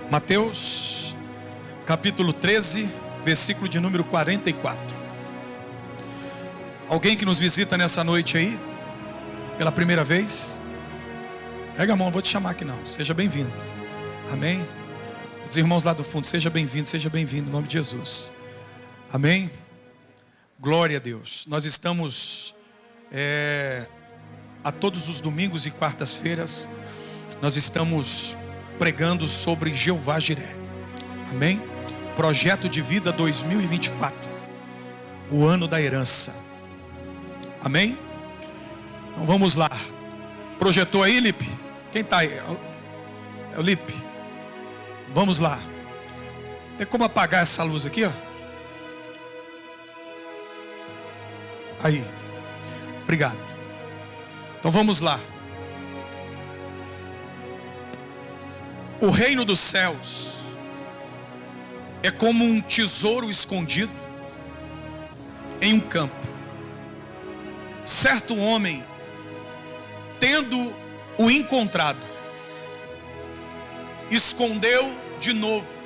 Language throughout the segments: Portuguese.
Mateus, capítulo 13, versículo de número 44. Alguém que nos visita nessa noite aí, pela primeira vez? Pega a mão, eu vou te chamar aqui não. Seja bem-vindo. Amém? Os irmãos lá do fundo, seja bem-vindo, em nome de Jesus. Amém? Glória a Deus. Nós estamos a todos os domingos e quartas-feiras, nós estamos pregando sobre Jeová Jiré. Amém? Projeto de vida 2024, o ano da herança. Amém? Então vamos lá. Projetou aí, Lipe? Quem está aí? É o Lipe. Vamos lá. Tem como apagar essa luz aqui, ó? Aí. Obrigado. Então vamos lá. O reino dos céus é como um tesouro escondido em um campo. Certo homem, tendo-o encontrado, escondeu de novo.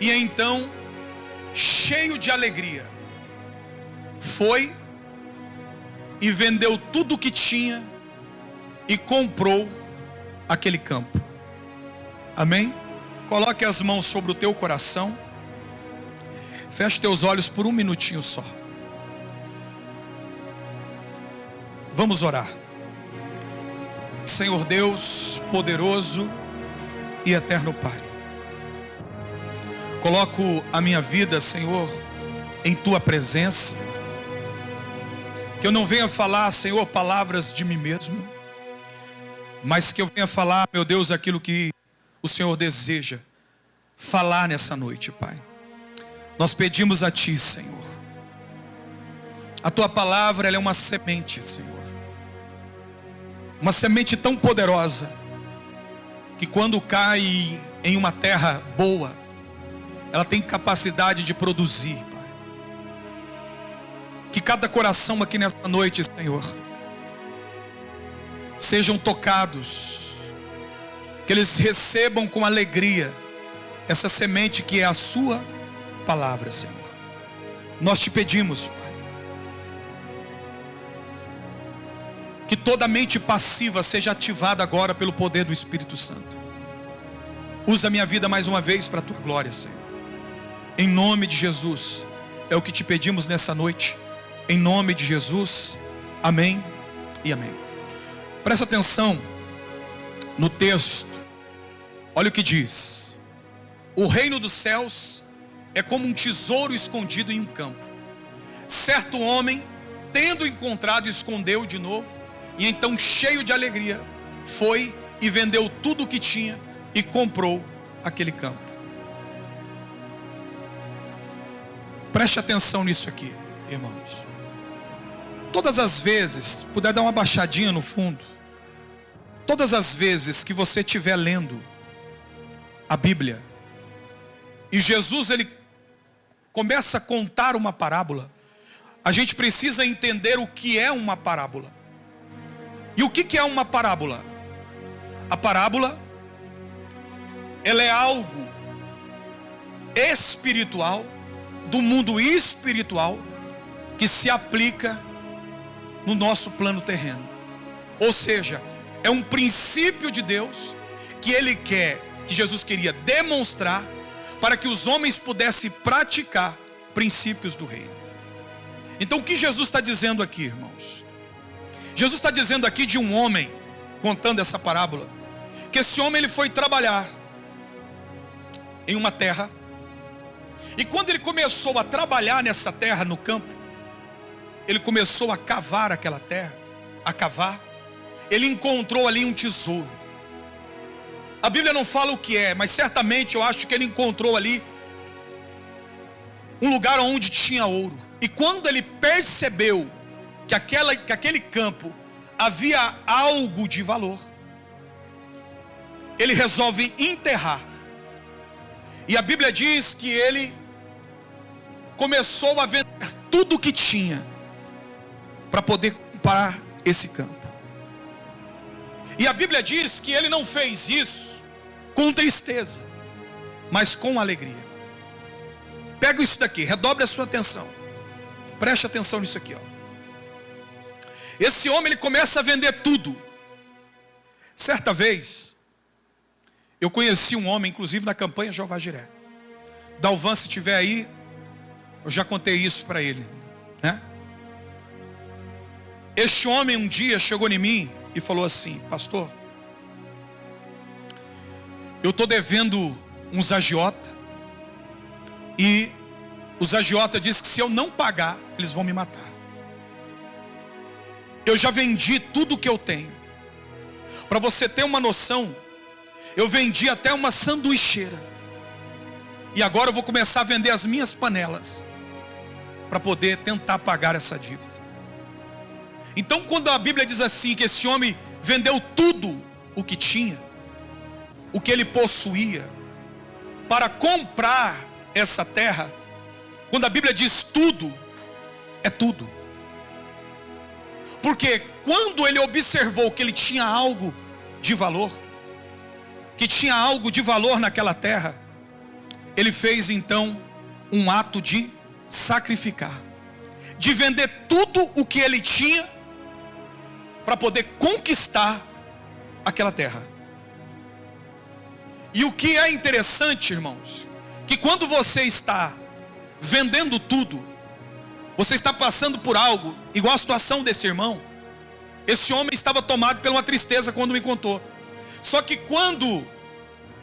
E então, cheio de alegria, foi e vendeu tudo o que tinha e comprou aquele campo. Amém? Coloque as mãos sobre o teu coração. Feche teus olhos por um minutinho só. Vamos orar. Senhor Deus, poderoso e eterno Pai, coloco a minha vida, Senhor, em Tua presença. Que eu não venha falar, Senhor, palavras de mim mesmo, mas que eu venha falar, meu Deus, aquilo que o Senhor deseja falar nessa noite, Pai. Nós pedimos a Ti, Senhor. A Tua palavra, ela é uma semente, Senhor. Uma semente tão poderosa, que quando cai em uma terra boa, ela tem capacidade de produzir, Pai. Que cada coração aqui nessa noite, Senhor, sejam tocados, que eles recebam com alegria essa semente que é a Sua palavra, Senhor. Nós te pedimos, Pai, que toda mente passiva seja ativada agora pelo poder do Espírito Santo. Usa a minha vida mais uma vez para a Tua glória, Senhor. Em nome de Jesus, é o que te pedimos nessa noite. Em nome de Jesus, amém e amém. Presta atenção no texto. Olha o que diz: o reino dos céus é como um tesouro escondido em um campo. Certo homem, tendo encontrado, escondeu de novo. E então, cheio de alegria, foi e vendeu tudo o que tinha e comprou aquele campo. Preste atenção nisso aqui, irmãos. Todas as vezes, puder dar uma baixadinha no fundo, todas as vezes que você estiver lendo a Bíblia, e Jesus ele começa a contar uma parábola, a gente precisa entender o que é uma parábola. E o que é uma parábola? A parábola, ela é algo espiritual, do mundo espiritual, que se aplica no nosso plano terreno. Ou seja, é um princípio de Deus que que Jesus queria demonstrar para que os homens pudessem praticar princípios do reino. Então o que Jesus está dizendo aqui, irmãos? Jesus está dizendo aqui de um homem, contando essa parábola, que esse homem ele foi trabalhar em uma terra, e quando ele começou a trabalhar nessa terra, no campo, ele começou a cavar aquela terra, a cavar, ele encontrou ali um tesouro. A Bíblia não fala o que é, mas certamente eu acho que ele encontrou ali um lugar onde tinha ouro. E quando ele percebeu que aquele campo havia algo de valor, ele resolve enterrar. E a Bíblia diz que ele começou a vender tudo o que tinha para poder comprar esse campo. E a Bíblia diz que ele não fez isso com tristeza, mas com alegria. Pega isso daqui, redobre a sua atenção. Preste atenção nisso aqui, ó. Esse homem, ele começa a vender tudo. Certa vez, eu conheci um homem, inclusive na campanha Jeová Jiré. Dalvan, se estiver aí, eu já contei isso para ele, né? Este homem um dia chegou em mim e falou assim: pastor, eu estou devendo uns agiota, e os agiota dizem que se eu não pagar, eles vão me matar. Eu já vendi tudo que eu tenho. Para você ter uma noção, eu vendi até uma sanduicheira. E agora eu vou começar a vender as minhas panelas para poder tentar pagar essa dívida. Então, quando a Bíblia diz assim, que esse homem vendeu tudo o que tinha, o que ele possuía, para comprar essa terra, quando a Bíblia diz tudo, é tudo. Porque quando ele observou que ele tinha algo de valor, que tinha algo de valor naquela terra, ele fez então um ato de sacrificar, de vender tudo o que ele tinha para poder conquistar aquela terra. E o que é interessante, irmãos, que quando você está vendendo tudo, você está passando por algo, igual a situação desse irmão. Esse homem estava tomado por uma tristeza quando me contou. Só que quando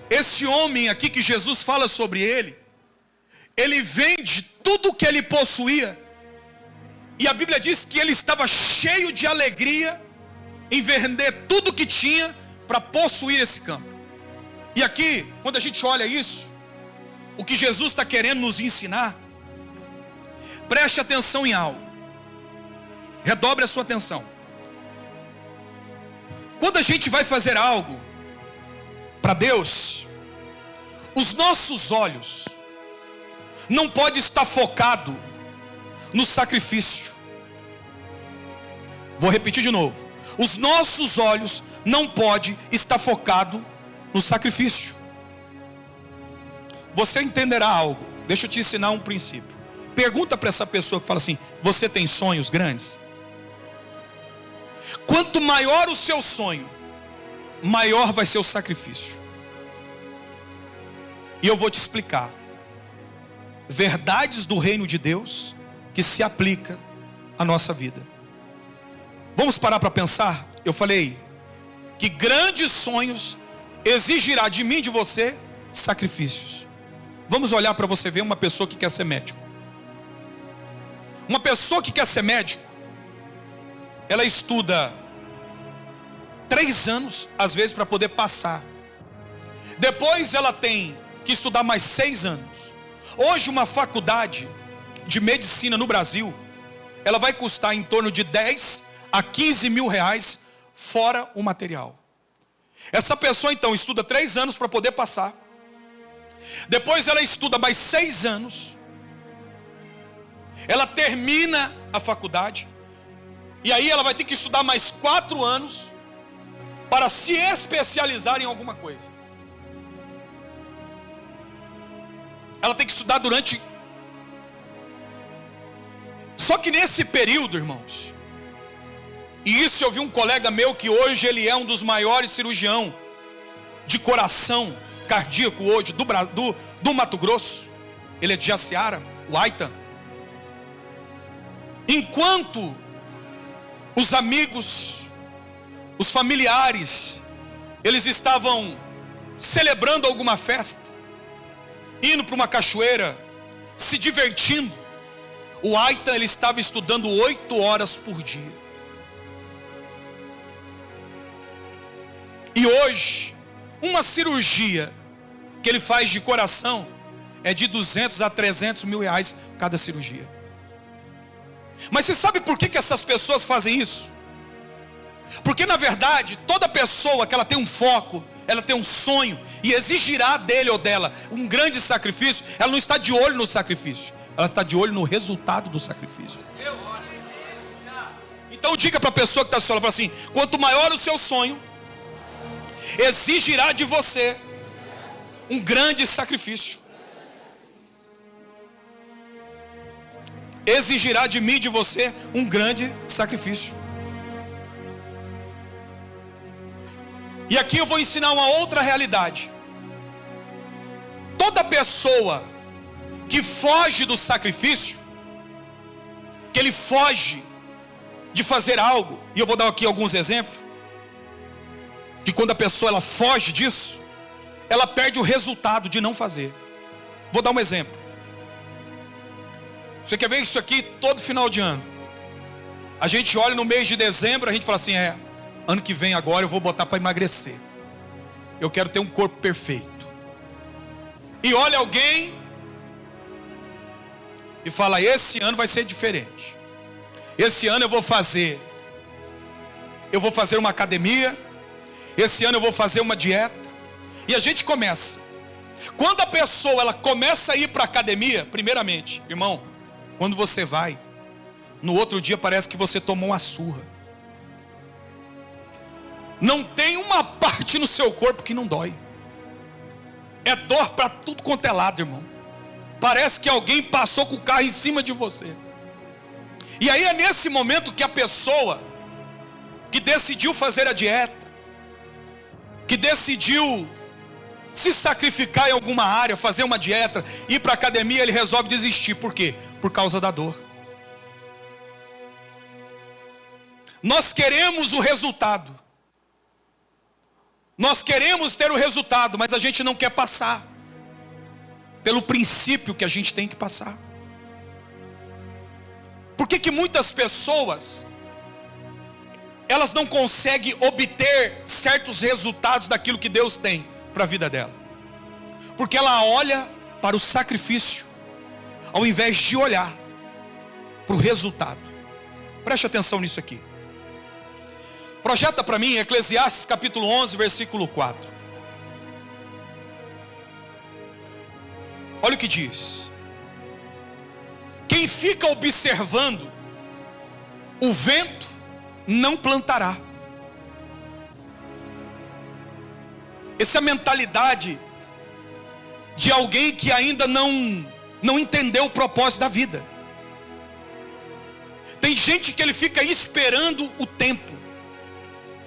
esse homem aqui que Jesus fala sobre ele vende tudo o que ele possuía, e a Bíblia diz que ele estava cheio de alegria em vender tudo que tinha para possuir esse campo. E aqui, quando a gente olha isso, o que Jesus está querendo nos ensinar, preste atenção em algo. Redobre a sua atenção. Quando a gente vai fazer algo para Deus, os nossos olhos não podem estar focados no sacrifício. Vou repetir de novo. Os nossos olhos não podem estar focados no sacrifício. Você entenderá algo. Deixa eu te ensinar um princípio. Pergunta para essa pessoa que fala assim: você tem sonhos grandes? Quanto maior o seu sonho, maior vai ser o sacrifício. E eu vou te explicar verdades do reino de Deus que se aplica à nossa vida. Vamos parar para pensar? Eu falei que grandes sonhos exigirá de mim e de você sacrifícios. Vamos olhar para você ver uma pessoa que quer ser médico. Uma pessoa que quer ser médico, ela estuda 3 anos, às vezes, para poder passar. Depois ela tem que estudar mais 6 anos. Hoje uma faculdade de medicina no Brasil, ela vai custar em torno de 10 a 15 mil reais, fora o material. Essa pessoa então estuda 3 anos para poder passar. Depois ela estuda mais 6 anos. Ela termina a faculdade. E aí ela vai ter que estudar mais 4 anos para se especializar em alguma coisa. Ela tem que estudar durante... Só que nesse período, irmãos, e isso eu vi um colega meu que hoje ele é um dos maiores cirurgião de coração cardíaco hoje do Mato Grosso. Ele é de Jaciara, o Aitan. Enquanto os amigos, os familiares, eles estavam celebrando alguma festa, indo para uma cachoeira, se divertindo, o Aitan ele estava estudando 8 horas por dia. E hoje, uma cirurgia que ele faz de coração é de 200 a 300 mil reais cada cirurgia. Mas você sabe por que essas pessoas fazem isso? Porque na verdade, toda pessoa que ela tem um foco, ela tem um sonho, e exigirá dele ou dela um grande sacrifício, ela não está de olho no sacrifício, ela está de olho no resultado do sacrifício. Então diga para a pessoa que está falando assim: quanto maior o seu sonho, exigirá de você um grande sacrifício. Exigirá de mim e de você um grande sacrifício. E aqui eu vou ensinar uma outra realidade. Toda pessoa que foge do sacrifício, que ele foge de fazer algo, e eu vou dar aqui alguns exemplos, de quando a pessoa ela foge disso, ela perde o resultado de não fazer. Vou dar um exemplo. Você quer ver isso aqui todo final de ano? A gente olha no mês de dezembro, a gente fala assim, ano que vem agora eu vou botar para emagrecer. Eu quero ter um corpo perfeito. E olha alguém e fala, esse ano vai ser diferente. Esse ano eu vou fazer uma academia. Esse ano eu vou fazer uma dieta. E a gente começa. Quando a pessoa ela começa a ir para a academia, primeiramente, irmão, quando você vai, no outro dia parece que você tomou uma surra. Não tem uma parte no seu corpo que não dói. É dor para tudo quanto é lado, irmão. Parece que alguém passou com o carro em cima de você. E aí é nesse momento que a pessoa que decidiu fazer a dieta, que decidiu se sacrificar em alguma área, fazer uma dieta, ir para a academia, ele resolve desistir. Por quê? Por causa da dor. Nós queremos o resultado. Nós queremos ter o resultado, mas a gente não quer passar pelo princípio que a gente tem que passar. Por que muitas pessoas elas não conseguem obter certos resultados daquilo que Deus tem para a vida dela? Porque ela olha para o sacrifício, ao invés de olhar para o resultado. Preste atenção nisso aqui. Projeta para mim Eclesiastes capítulo 11, versículo 4. Olha o que diz. Quem fica observando o vento não plantará. Essa é a mentalidade de alguém que ainda não entendeu o propósito da vida. Tem gente que ele fica esperando o tempo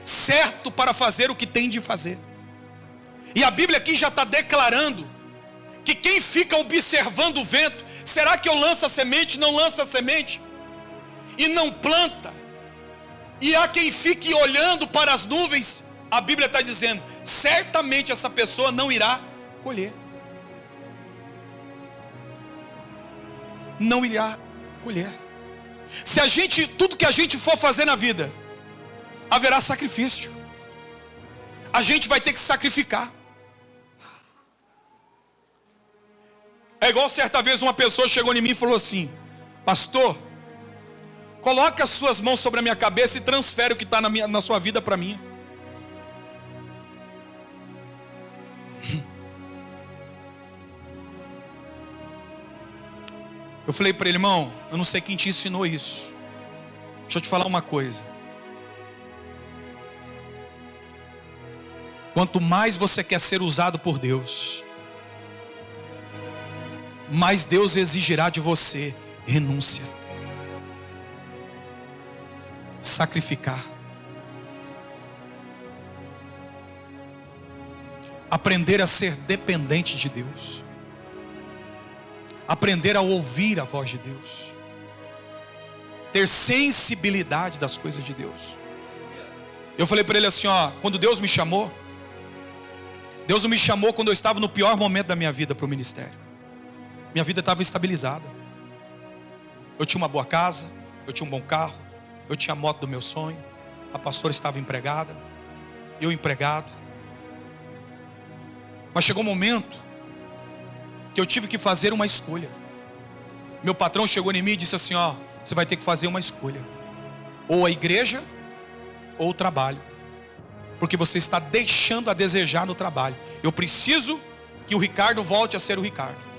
certo para fazer o que tem de fazer. E a Bíblia aqui já está declarando que quem fica observando o vento, será que eu lanço a semente, não lança a semente, e não planta, e há quem fique olhando para as nuvens, a Bíblia está dizendo, certamente essa pessoa não irá colher. Não irá colher. Se tudo que a gente for fazer na vida, haverá sacrifício. A gente vai ter que sacrificar. É igual certa vez uma pessoa chegou em mim e falou assim: pastor, coloque as suas mãos sobre a minha cabeça e transfere o que está na sua vida para mim. Eu falei para ele: irmão, eu não sei quem te ensinou isso. Deixa eu te falar uma coisa. Quanto mais você quer ser usado por Deus, mais Deus exigirá de você renúncia, sacrificar, aprender a ser dependente de Deus, aprender a ouvir a voz de Deus, ter sensibilidade das coisas de Deus. Eu falei para ele assim, quando Deus me chamou, Deus me chamou quando eu estava no pior momento da minha vida para o ministério. Minha vida estava estabilizada. Eu tinha uma boa casa, eu tinha um bom carro, eu tinha a moto do meu sonho, a pastora estava empregada, eu empregado. Mas chegou um momento que eu tive que fazer uma escolha. Meu patrão chegou em mim e disse assim: você vai ter que fazer uma escolha, ou a igreja ou o trabalho, porque você está deixando a desejar no trabalho. Eu preciso que o Ricardo volte a ser o Ricardo.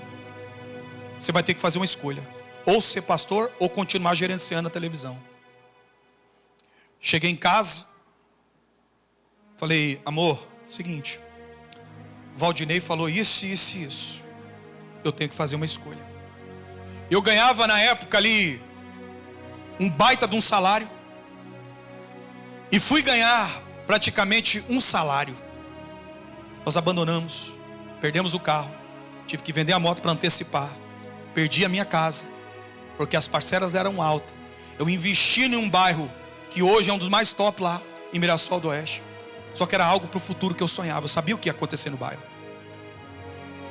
Você vai ter que fazer uma escolha, ou ser pastor ou continuar gerenciando a televisão. Cheguei em casa, falei: amor, seguinte, Valdinei falou isso, isso e isso. Eu tenho que fazer uma escolha. Eu ganhava na época ali um baita de um salário. E fui ganhar praticamente um salário. Nós abandonamos, perdemos o carro. Tive que vender a moto para antecipar. Perdi a minha casa, porque as parcelas eram altas. Eu investi em um bairro que hoje é um dos mais top lá, em Mirassol do Oeste. Só que era algo para o futuro que eu sonhava. Eu sabia o que ia acontecer no bairro.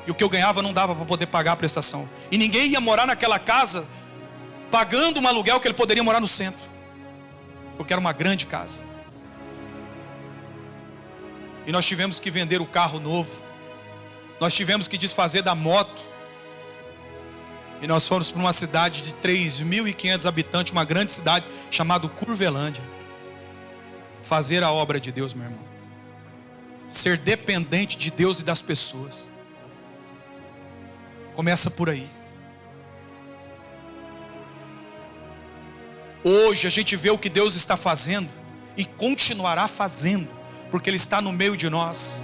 E o que eu ganhava não dava para poder pagar a prestação. E ninguém ia morar naquela casa pagando um aluguel que ele poderia morar no centro, porque era uma grande casa. E nós tivemos que vender o carro novo. Nós tivemos que desfazer da moto. E nós fomos para uma cidade de 3.500 habitantes, uma grande cidade chamada Curvelândia. Fazer a obra de Deus, meu irmão. Ser dependente de Deus e das pessoas. Começa por aí. Hoje a gente vê o que Deus está fazendo e continuará fazendo, porque Ele está no meio de nós.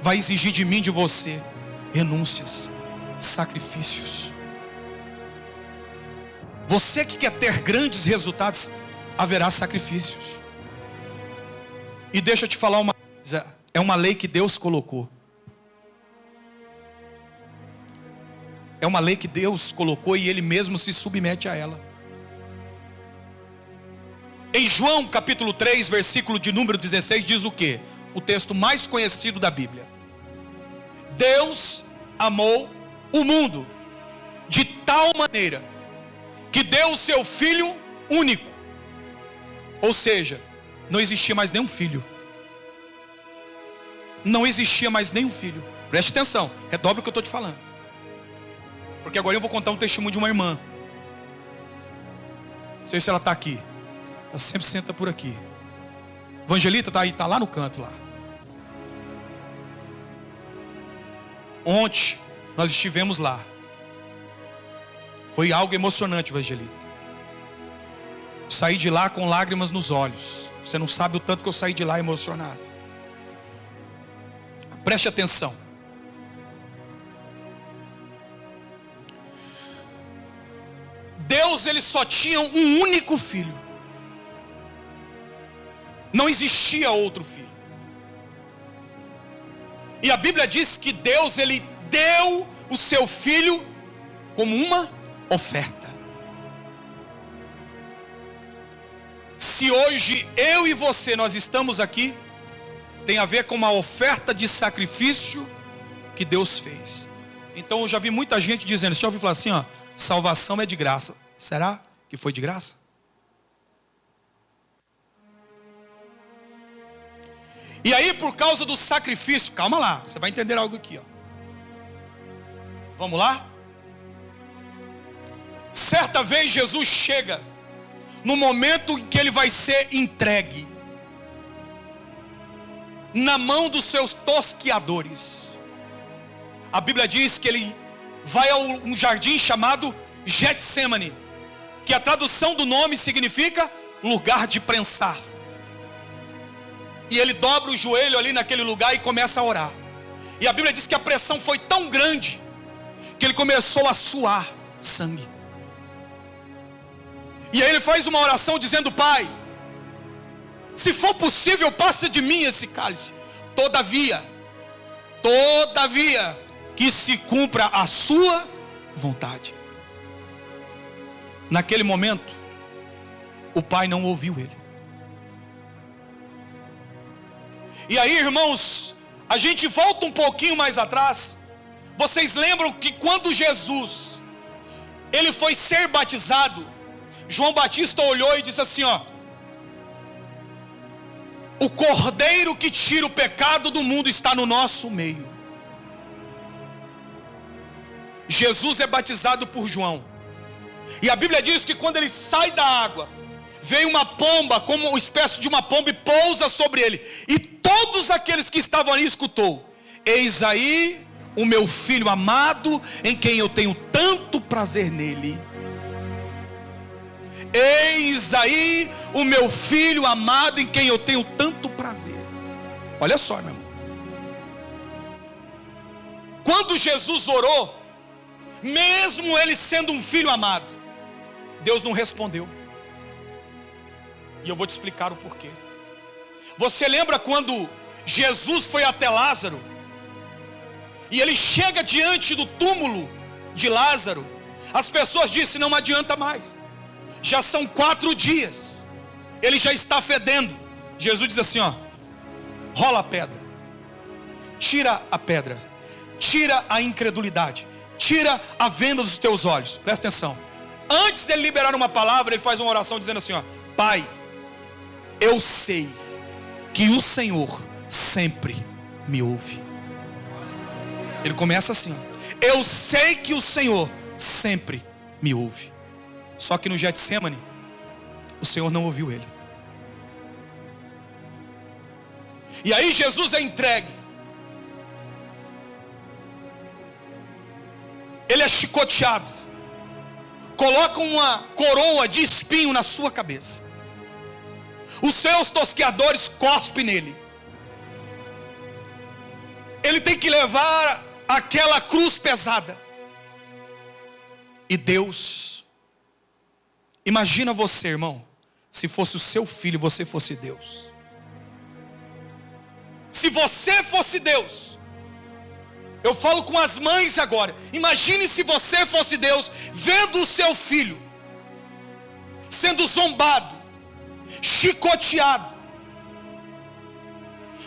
Vai exigir de mim e de você renúncias, sacrifícios. Você que quer ter grandes resultados, haverá sacrifícios. E deixa eu te falar uma coisa, é uma lei que Deus colocou. É uma lei que Deus colocou e Ele mesmo se submete a ela. Em João capítulo 3, versículo de número 16, diz o quê? O texto mais conhecido da Bíblia. Deus amou o mundo de tal maneira que deu o seu Filho único. Ou seja, não existia mais nenhum filho. Não existia mais nenhum filho. Preste atenção, redobre o que eu estou te falando. Porque agora eu vou contar um testemunho de uma irmã. Não sei se ela está aqui. Ela sempre senta por aqui. Evangelita está aí, está lá no canto lá. Ontem nós estivemos lá. Foi algo emocionante, Evangelita. Saí de lá com lágrimas nos olhos. Você não sabe o tanto que eu saí de lá emocionado. Preste atenção. Deus, Ele só tinha um único filho. Não existia outro filho. E a Bíblia diz que Deus, Ele deu o seu filho como uma oferta. Se hoje eu e você nós estamos aqui, tem a ver com uma oferta de sacrifício que Deus fez. Então eu já vi muita gente dizendo, você já ouviu falar assim, ó, salvação é de graça. Será que foi de graça? E aí, por causa do sacrifício, calma lá, você vai entender algo aqui, ó. Vamos lá? Certa vez Jesus chega no momento em que Ele vai ser entregue na mão dos seus tosqueadores. A Bíblia diz que Ele vai a um jardim chamado Getsemane, que a tradução do nome significa lugar de prensar. E Ele dobra o joelho ali naquele lugar e começa a orar. E a Bíblia diz que a pressão foi tão grande que Ele começou a suar sangue. E aí Ele faz uma oração dizendo, Pai, se for possível, passa de mim esse cálice. Todavia, que se cumpra a sua vontade. Naquele momento, o Pai não ouviu Ele. E aí, irmãos, a gente volta um pouquinho mais atrás. Vocês lembram que quando Jesus, Ele foi ser batizado, João Batista olhou e disse assim, ó, o Cordeiro que tira o pecado do mundo está no nosso meio. Jesus é batizado por João. E a Bíblia diz que quando ele sai da água, veio uma pomba, como uma espécie de uma pomba, e pousa sobre ele. E todos aqueles que estavam ali escutou, eis aí o meu filho amado, em quem eu tenho tanto prazer nele. Eis aí o meu filho amado, em quem eu tenho tanto prazer. Olha só, meu irmão. quando Jesus orou, mesmo ele sendo um filho amado, Deus não respondeu. E eu vou te explicar o porquê. Você lembra quando Jesus foi até Lázaro, e ele chega diante do túmulo de Lázaro? As pessoas disseram: não adianta mais, já são 4 dias, ele já está fedendo. Jesus diz assim: ó, rola a pedra, tira a pedra, tira a incredulidade, tira a venda dos teus olhos. Presta atenção, antes dele liberar uma palavra, ele faz uma oração dizendo assim: ó, Pai, eu sei que o Senhor sempre me ouve. Ele começa assim: eu sei que o Senhor sempre me ouve. Só que no Getsemane, o Senhor não ouviu ele. E aí Jesus é entregue, ele é chicoteado, colocam uma coroa de espinho na sua cabeça, os seus tosqueadores cospem nele, ele tem que levar aquela cruz pesada. E Deus, imagina você, irmão, se fosse o seu filho e você fosse Deus. Se você fosse Deus, eu falo com as mães agora, imagine se você fosse Deus, vendo o seu filho sendo zombado, chicoteado,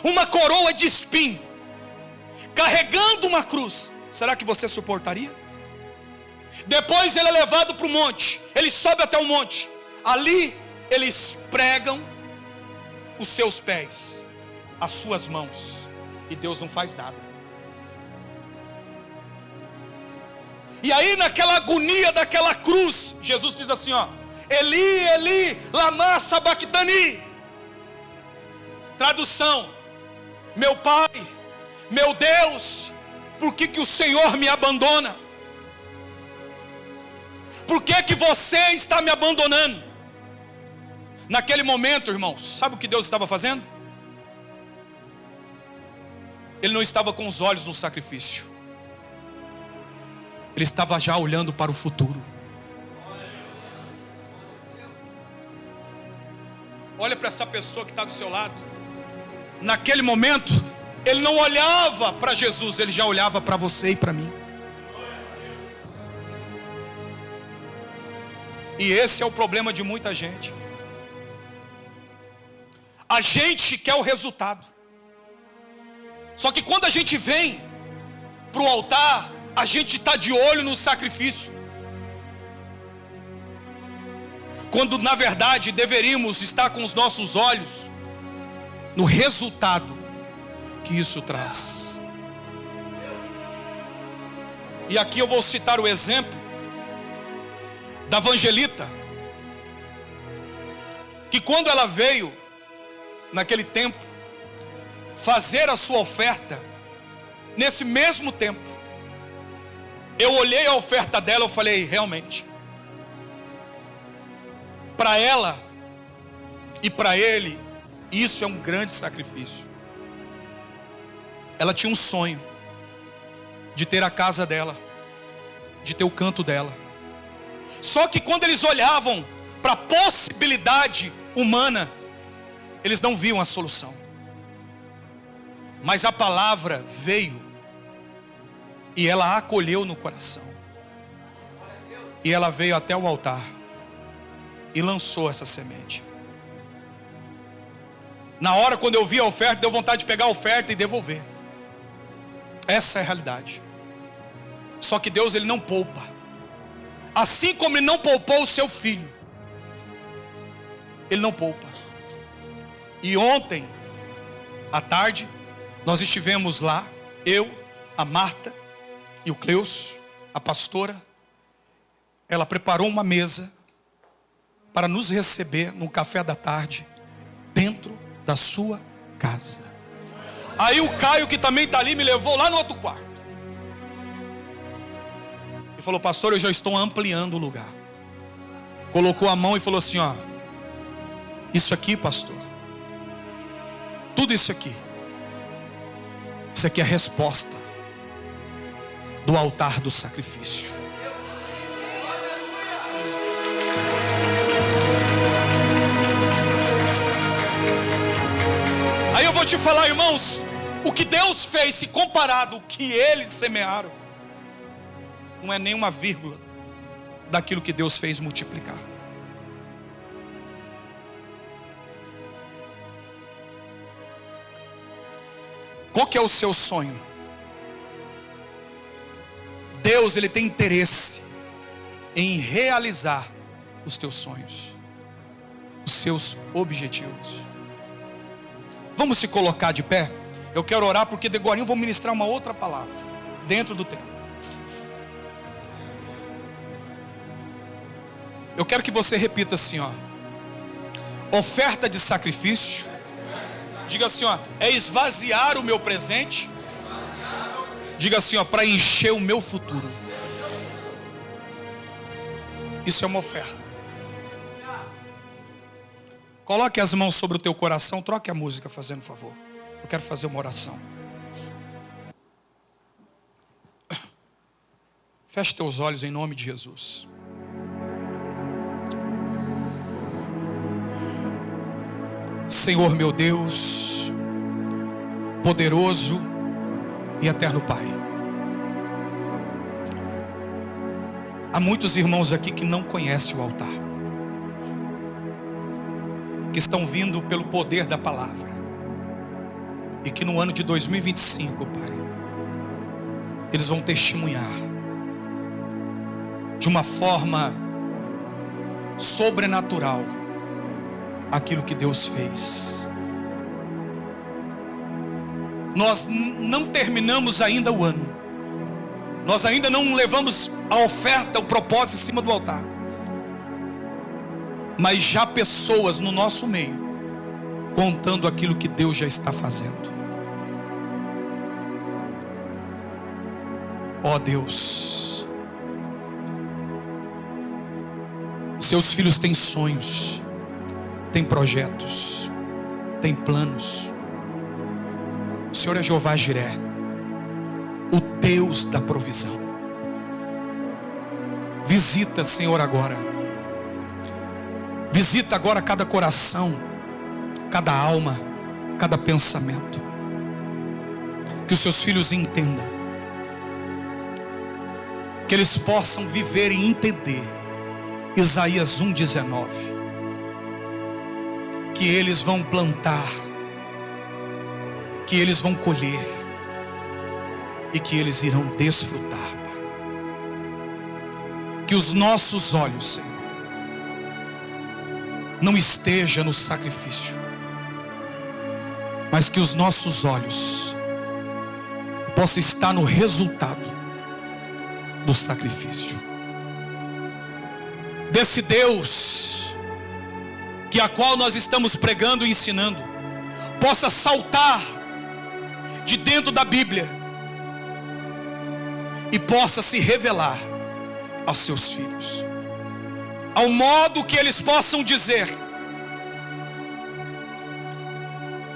uma coroa de espinho, carregando uma cruz. Será que você suportaria? Depois ele é levado para o monte, ele sobe até o monte, ali eles pregam os seus pés, as suas mãos, e Deus não faz nada. E aí naquela agonia daquela cruz, Jesus diz assim: ó, Eli, Eli, lama sabachthani. Tradução: meu Pai, meu Deus, por que o Senhor me abandona? Por que você está me abandonando? Naquele momento, irmãos, sabe o que Deus estava fazendo? Ele não estava com os olhos no sacrifício, ele estava já olhando para o futuro. Olha para essa pessoa que está do seu lado. Naquele momento, ele não olhava para Jesus, ele já olhava para você e para mim. E esse é o problema de muita gente. A gente quer o resultado. Só que quando a gente vem para o altar, a gente está de olho no sacrifício, quando na verdade deveríamos estar com os nossos olhos no resultado que isso traz. E aqui eu vou citar o exemplo da evangelita, que quando ela veio naquele tempo fazer a sua oferta, nesse mesmo tempo eu olhei a oferta dela, eu falei: realmente, para ela e para ele, isso é um grande sacrifício. Ela tinha um sonho de ter a casa dela, de ter o canto dela. Só que quando eles olhavam para a possibilidade humana, eles não viam a solução. Mas a palavra veio e ela a acolheu no coração. E ela veio até o altar e lançou essa semente. Na hora, quando eu vi a oferta, deu vontade de pegar a oferta e devolver. Essa é a realidade. Só que Deus, ele não poupa. Assim como ele não poupou o seu filho, ele não poupa. E ontem à tarde nós estivemos lá, eu, a Marta e o Cleus, a pastora. Ela preparou uma mesa para nos receber no café da tarde, dentro da sua casa. Aí o Caio, que também está ali, me levou lá no outro quarto e falou: pastor, eu já estou ampliando o lugar. Colocou a mão e falou assim: ó, isso aqui, pastor, tudo isso aqui é a resposta do altar do sacrifício. Aí eu vou te falar, irmãos, o que Deus fez, se comparado ao que eles semearam, não é nem uma vírgula daquilo que Deus fez multiplicar. Qual que é o seu sonho? Deus, Ele tem interesse em realizar os teus sonhos, os seus objetivos. Vamos se colocar de pé? Eu quero orar porque de agora eu vou ministrar uma outra palavra dentro do tempo. Eu quero que você repita assim, ó: oferta de sacrifício. Diga assim, ó: é esvaziar o meu presente. Diga assim, ó: para encher o meu futuro. Isso é uma oferta. Coloque as mãos sobre o teu coração. Troque a música, fazendo favor. Eu quero fazer uma oração. Feche teus olhos em nome de Jesus. Senhor meu Deus, poderoso e eterno Pai, há muitos irmãos aqui que não conhecem o altar, que estão vindo pelo poder da palavra, e que no ano de 2025, Pai, eles vão testemunhar de uma forma sobrenatural aquilo que Deus fez. Nós não terminamos ainda o ano, nós ainda não levamos a oferta, o propósito em cima do altar, mas já pessoas no nosso meio contando aquilo que Deus já está fazendo. Ó Deus, seus filhos têm sonhos, tem projetos, tem planos. O Senhor é Jeová Jiré, o Deus da provisão. Visita, Senhor, agora. Visita agora cada coração, cada alma, cada pensamento. Que os seus filhos entendam, que eles possam viver e entender Isaías 1:19. Que eles vão plantar, que eles vão colher, e que eles irão desfrutar, Pai. Que os nossos olhos, Senhor, não estejam no sacrifício, mas que os nossos olhos possam estar no resultado do sacrifício. Desse Deus que a qual nós estamos pregando e ensinando, possa saltar de dentro da Bíblia e possa se revelar aos seus filhos, ao modo que eles possam dizer: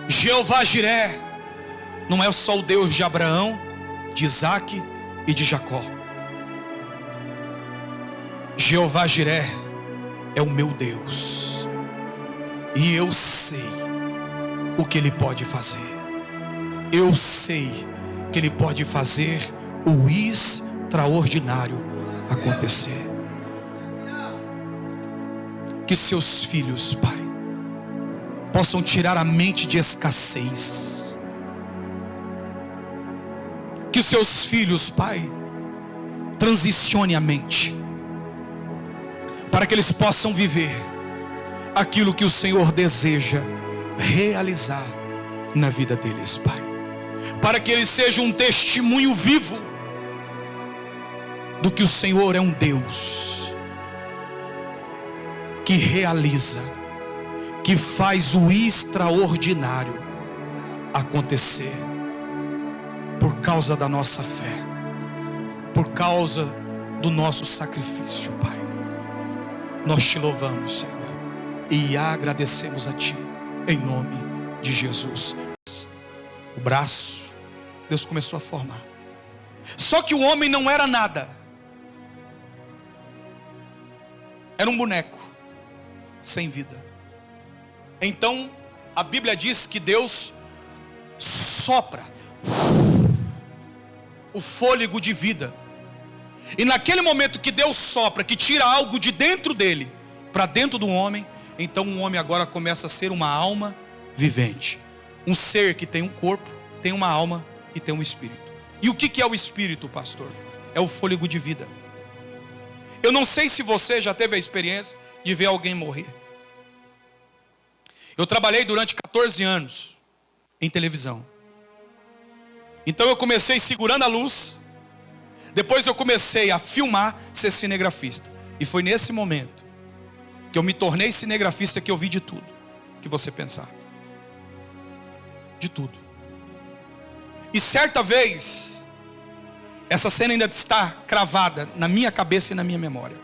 Jeová Jiré não é só o Deus de Abraão, de Isaac e de Jacó. Jeová Jiré é o meu Deus, e eu sei o que Ele pode fazer. Eu sei que Ele pode fazer o extraordinário acontecer. Que seus filhos, Pai, possam tirar a mente de escassez. Que seus filhos, Pai, transicione a mente, para que eles possam viver aquilo que o Senhor deseja realizar na vida deles, Pai. Para que eles sejam um testemunho vivo do que o Senhor é um Deus que realiza, que faz o extraordinário acontecer, por causa da nossa fé, por causa do nosso sacrifício, Pai. Nós te louvamos, Senhor, e agradecemos a Ti, em nome de Jesus. O braço, Deus começou a formar. Só que o homem não era nada. Era um boneco, sem vida. Então, a Bíblia diz que Deus sopra o fôlego de vida. E naquele momento que Deus sopra, que tira algo de dentro dele, para dentro do homem, então o homem agora começa a ser uma alma vivente. Um ser que tem um corpo, tem uma alma e tem um espírito. E o que é o espírito, pastor? É o fôlego de vida. Eu não sei se você já teve a experiência de ver alguém morrer. Eu trabalhei durante 14 anos em televisão. Então eu comecei segurando a luz. Depois eu comecei a filmar, ser cinegrafista. E foi nesse momento que eu me tornei cinegrafista, que eu vi de tudo que você pensar. De tudo. E certa vez, essa cena ainda está cravada na minha cabeça e na minha memória.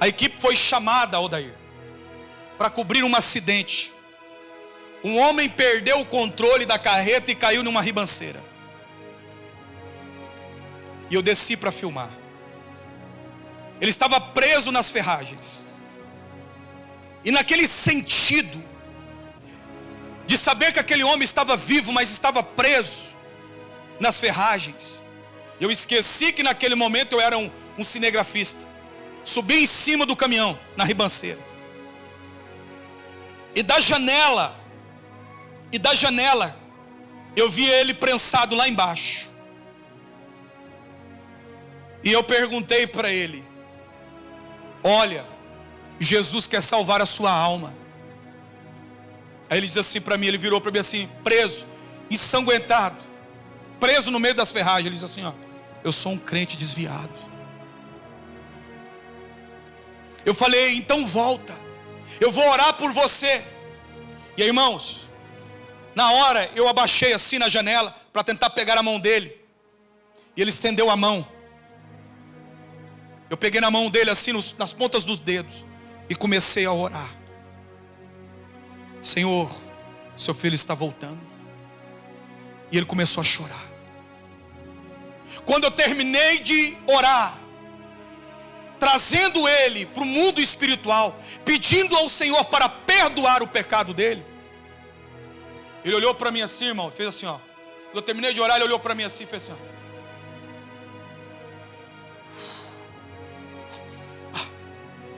A equipe foi chamada, Odair, para cobrir um acidente. Um homem perdeu o controle da carreta e caiu numa ribanceira. E eu desci para filmar. Ele estava preso nas ferragens. E naquele sentido de saber que aquele homem estava vivo, mas estava preso nas ferragens, eu esqueci que naquele momento eu era um cinegrafista. Subi em cima do caminhão, na ribanceira. E da janela, eu vi ele prensado lá embaixo. E eu perguntei para ele: olha, Jesus quer salvar a sua alma. Aí ele disse assim para mim, ele virou para mim assim, preso, ensanguentado, preso no meio das ferragens. Ele disse assim, ó: eu sou um crente desviado. Eu falei: então volta, eu vou orar por você. E aí, irmãos, na hora eu abaixei assim na janela para tentar pegar a mão dele. E ele estendeu a mão. Eu peguei na mão dele assim nas pontas dos dedos e comecei a orar. Senhor, seu filho está voltando. E ele começou a chorar. Quando eu terminei de orar, trazendo ele para o mundo espiritual, pedindo ao Senhor para perdoar o pecado dele, ele olhou para mim assim, irmão, fez assim, ó. Quando eu terminei de orar, ele olhou para mim assim e fez assim, ó.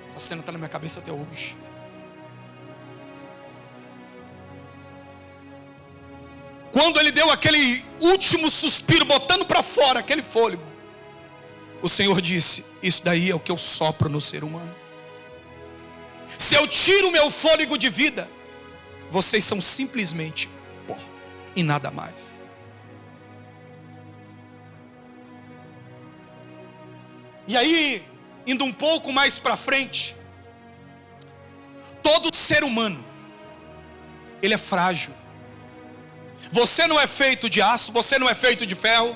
Essa cena está na minha cabeça até hoje. Quando ele deu aquele último suspiro, botando para fora aquele fôlego, o Senhor disse: isso daí é o que eu sopro no ser humano. Se eu tiro o meu fôlego de vida, vocês são simplesmente pó e nada mais. E aí, indo um pouco mais para frente, todo ser humano, ele é frágil. Você não é feito de aço, você não é feito de ferro,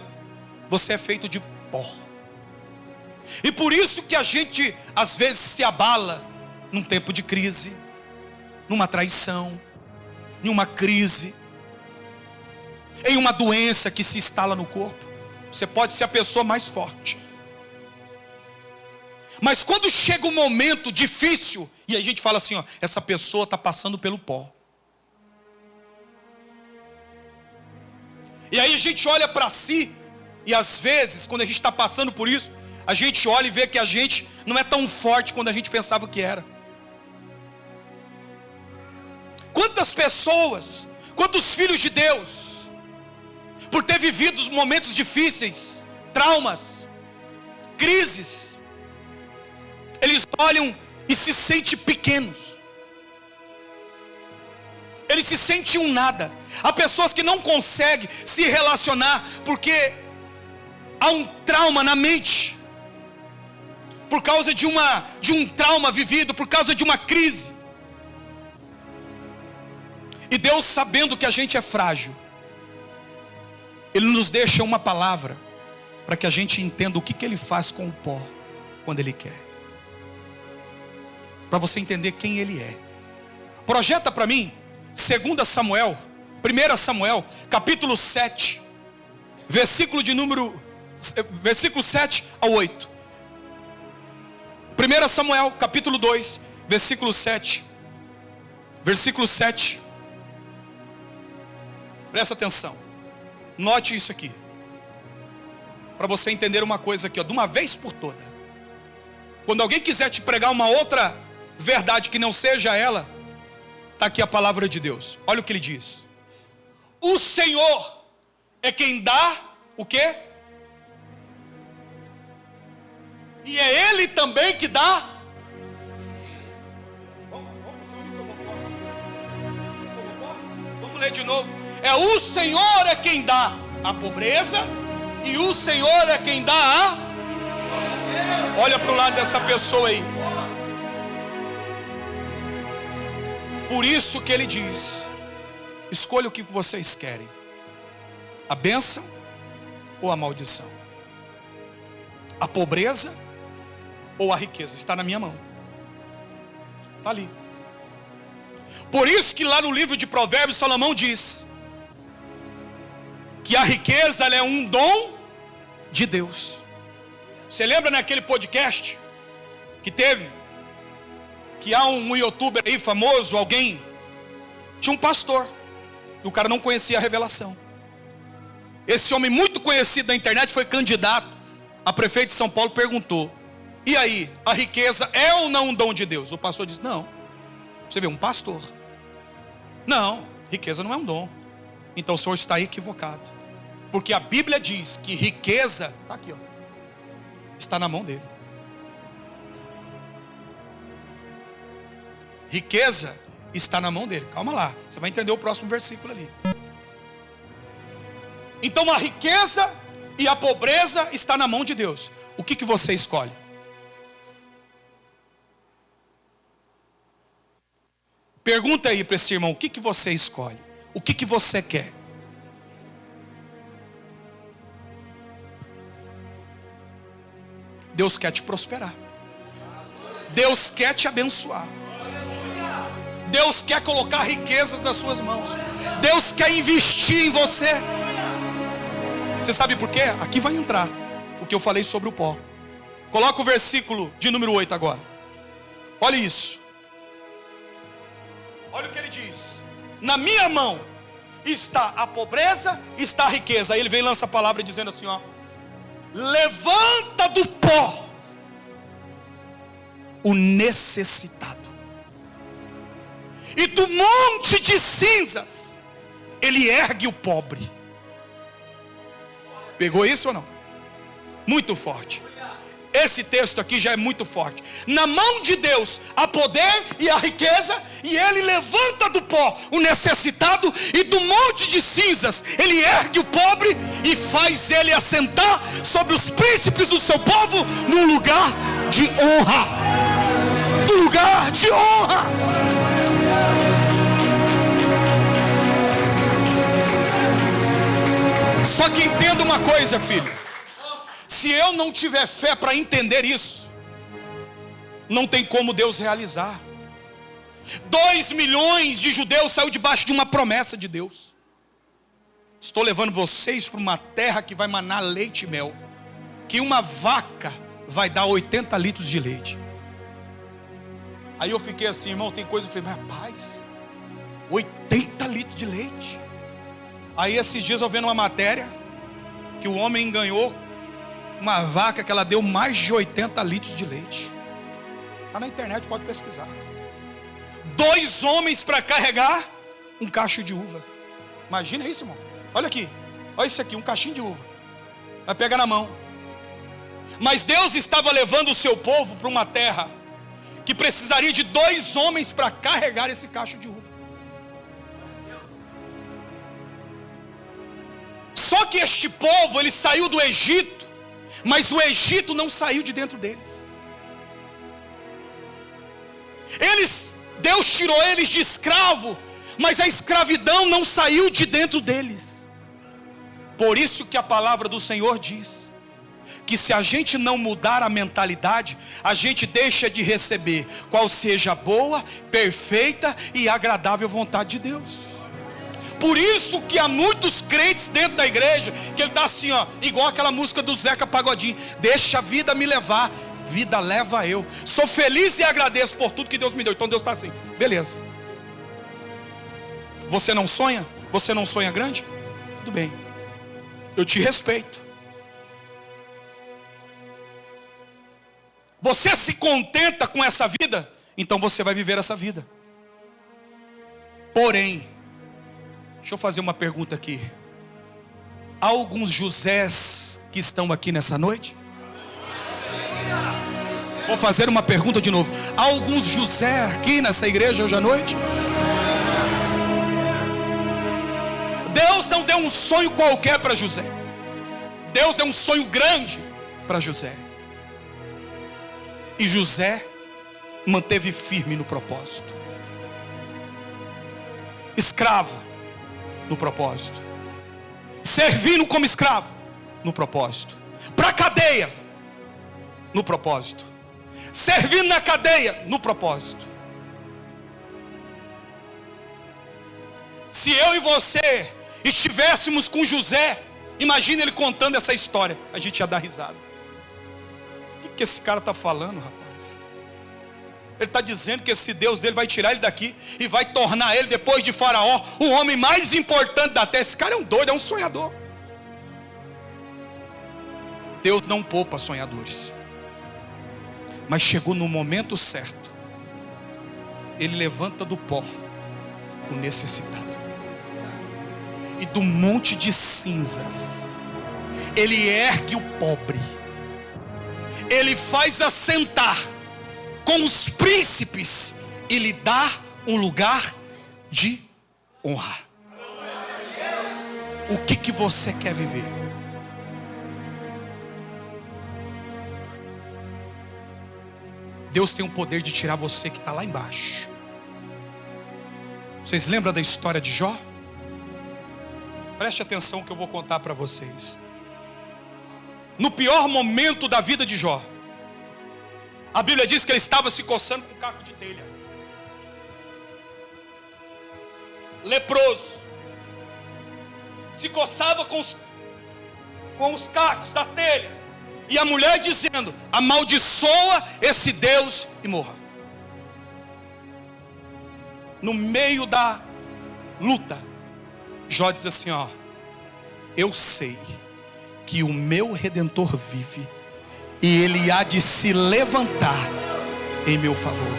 você é feito de pó. E por isso que a gente às vezes se abala num tempo de crise, numa traição, em uma crise, em uma doença que se instala no corpo. Você pode ser a pessoa mais forte, mas quando chega um momento difícil, e a gente fala assim, ó, essa pessoa está passando pelo pó. E aí a gente olha para si, e às vezes, quando a gente está passando por isso, a gente olha e vê que a gente não é tão forte quanto a gente pensava que era. Quantas pessoas, quantos filhos de Deus, por ter vivido momentos difíceis, traumas, crises, eles olham e se sentem pequenos. Eles se sentem um nada. Há pessoas que não conseguem se relacionar porque há um trauma na mente, por causa de um trauma vivido, por causa de uma crise. E Deus, sabendo que a gente é frágil, Ele nos deixa uma palavra para que a gente entenda o que Ele faz com o pó quando Ele quer. Para você entender quem Ele é. Projeta para mim 2 Samuel, 1 Samuel, capítulo 7. versículo 7 ao 8. 1 Samuel, capítulo 2, versículo 7. Versículo 7. Presta atenção. Note isso aqui. Para você entender uma coisa aqui, ó, de uma vez por toda. Quando alguém quiser te pregar uma outra verdade que não seja ela, está aqui a palavra de Deus. Olha o que ele diz. O Senhor é quem dá o quê? E é Ele também que dá. Vamos ler de novo. É o Senhor é quem dá a pobreza, e o Senhor é quem dá a... Olha para o lado dessa pessoa aí. Por isso que ele diz: escolha o que vocês querem, a bênção ou a maldição, a pobreza ou a riqueza. Está na minha mão, está ali. Por isso que lá no livro de Provérbios, Salomão diz que a riqueza ela é um dom de Deus. Você lembra naquele podcast que teve, que há um youtuber aí famoso, alguém, tinha um pastor, e o cara não conhecia a revelação. Esse homem muito conhecido na internet foi candidato a prefeito de São Paulo, perguntou: e aí, a riqueza é ou não um dom de Deus? O pastor disse: não. Você vê, um pastor. Não, riqueza não é um dom. Então o senhor está equivocado. Porque a Bíblia diz que riqueza, está aqui, ó, está na mão dele. Riqueza está na mão dele. Calma lá, você vai entender o próximo versículo ali. Então a riqueza e a pobreza está na mão de Deus. O que você escolhe? Pergunta aí para esse irmão: o que você escolhe? O que você quer? Deus quer te prosperar. Deus quer te abençoar. Deus quer colocar riquezas nas suas mãos. Deus quer investir em você. Você sabe por quê? Aqui vai entrar o que eu falei sobre o pó. Coloca o versículo de número 8 agora. Olha isso. Olha o que ele diz: na minha mão está a pobreza, está a riqueza. Aí ele vem e lança a palavra dizendo assim, ó: levanta do pó o necessitado, e do monte de cinzas ele ergue o pobre. Pegou isso ou não? Muito forte. Esse texto aqui já é muito forte. Na mão de Deus há poder e a riqueza, e Ele levanta do pó o necessitado, e do monte de cinzas Ele ergue o pobre, e faz ele assentar sobre os príncipes do seu povo, num lugar de honra. No lugar de honra. Só que entenda uma coisa, filho. Se eu não tiver fé para entender isso, não tem como Deus realizar. 2 milhões de judeus saiu debaixo de uma promessa de Deus. Estou levando vocês para uma terra que vai manar leite e mel, que uma vaca vai dar 80 litros de leite. Aí eu fiquei assim, irmão, tem coisa, eu falei, mas rapaz, 80 litros de leite. Aí esses dias eu vendo uma matéria que o homem ganhou uma vaca que ela deu mais de 80 litros de leite. Está na internet, pode pesquisar. 2 homens para carregar um cacho de uva. Imagina isso, irmão. Olha aqui, olha isso aqui, um cachinho de uva. Vai pegar na mão. Mas Deus estava levando o seu povo para uma terra que precisaria de 2 homens para carregar esse cacho de uva. Só que este povo, ele saiu do Egito, mas o Egito não saiu de dentro deles. Deus tirou eles de escravo, mas a escravidão não saiu de dentro deles. Por isso que a palavra do Senhor diz que se a gente não mudar a mentalidade, a gente deixa de receber qual seja a boa, perfeita e agradável vontade de Deus. Por isso que há muitos crentes dentro da igreja, que ele está assim, ó, igual aquela música do Zeca Pagodinho: deixa a vida me levar, vida leva eu. Sou feliz e agradeço por tudo que Deus me deu. Então Deus está assim, beleza. Você não sonha? Você não sonha grande? Tudo bem, eu te respeito. Você se contenta com essa vida? Então você vai viver essa vida. Porém, deixa eu fazer uma pergunta aqui. Há alguns Josés que estão aqui nessa noite? Vou fazer uma pergunta de novo. Há alguns José aqui nessa igreja hoje à noite? Deus não deu um sonho qualquer para José. Deus deu um sonho grande para José. E José manteve firme no propósito. Escravo no propósito. Servindo como escravo no propósito. Para a cadeia no propósito. Servindo na cadeia no propósito. Se eu e você estivéssemos com José, imagina ele contando essa história, a gente ia dar risada. O que esse cara está falando, rapaz? Ele está dizendo que esse Deus dele vai tirar ele daqui e vai tornar ele, depois de Faraó, o homem mais importante da terra. Esse cara é um doido, é um sonhador. Deus não poupa sonhadores. Mas chegou no momento certo, Ele levanta do pó o necessitado, e do monte de cinzas Ele ergue o pobre. Ele faz assentar com os príncipes e lhe dá um lugar de honra. O que você quer viver? Deus tem o poder de tirar você que está lá embaixo. Vocês lembram da história de Jó? Preste atenção que eu vou contar para vocês. No pior momento da vida de Jó, a Bíblia diz que ele estava se coçando com um caco de telha. Leproso. Se coçava com os cacos da telha. E a mulher dizendo: amaldiçoa esse Deus e morra. No meio da luta, Jó diz assim, ó: eu sei que o meu Redentor vive, e Ele há de se levantar em meu favor.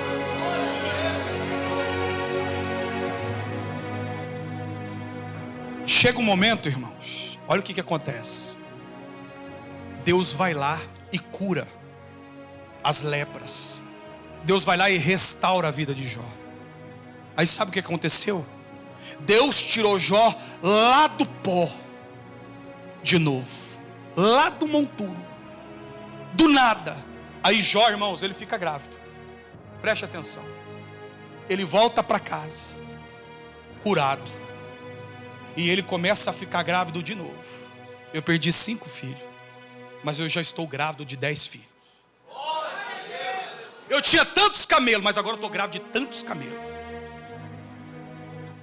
Chega um momento, irmãos, olha o que acontece. Deus vai lá e cura as lepras. Deus vai lá e restaura a vida de Jó. Aí sabe o que aconteceu? Deus tirou Jó lá do pó de novo, lá do monturo, do nada. Aí Jó, irmãos, ele fica grávido. Preste atenção. Ele volta para casa curado, e ele começa a ficar grávido de novo. Eu perdi 5 filhos, mas eu já estou grávido de 10 filhos. Eu tinha tantos camelos, mas agora eu estou grávido de tantos camelos.